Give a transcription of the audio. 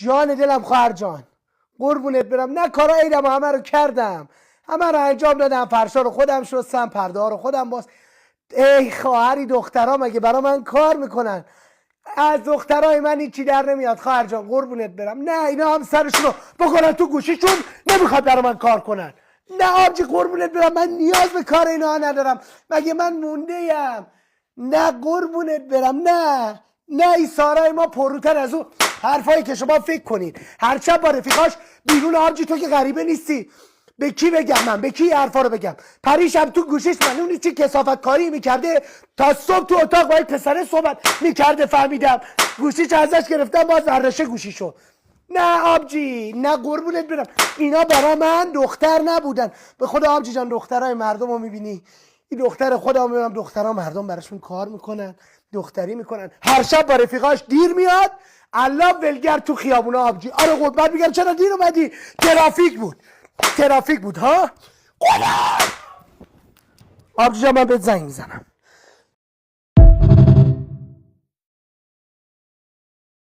جان دلم خواهر جان، قربونت برم. نه کارا عیدم همه رو کردم، همه رو انجام دادم، فرشا رو خودم شستم، پرده ها رو خودم باز. ای خواهری دخترها مگه برا من کار میکنن؟ از دخترای من هیچی در نمیاد خواهر جان، قربونت برم. نه اینا هم سرشون رو بکنن تو گوشیشون، نمیخواد برا من کار کنن. نه آبجی قربونت برم، من نیاز به کار اینا ندارم. مگه من مونده ام؟ نه قربونت برم. نه این سارای ما پروتر از اون حرفایی که شما فکر کنید. هر شب با رفیقاش بیرون. آبجی تو که غریبه نیستی. به کی بگم من؟ به کی حرفا رو بگم؟ پریشب تو گوشش من اونی چی کثافت کاری میکرده تا صبح تو اتاق با این پسره صحبت میکرده، فهمیدم گوشیش ازش گرفتم، باز ورشه گوشیشو. نه آبجی، نه قربونت برم، اینا برا من دختر نبودن. به خدا آبجی جان، دخترای مردم رو میبینی؟ این دختر خودم میبینم، دخترها مردم براشون کار میکنن، دختری میکنن. هر شب با رفیقاش دیر میاد، الله ولگر تو خیابونا آبجی. آره قربت میگم، چرا دیر اومدی؟ ترافیک بود ها. آبجی جان من بهت زنگ میزنم.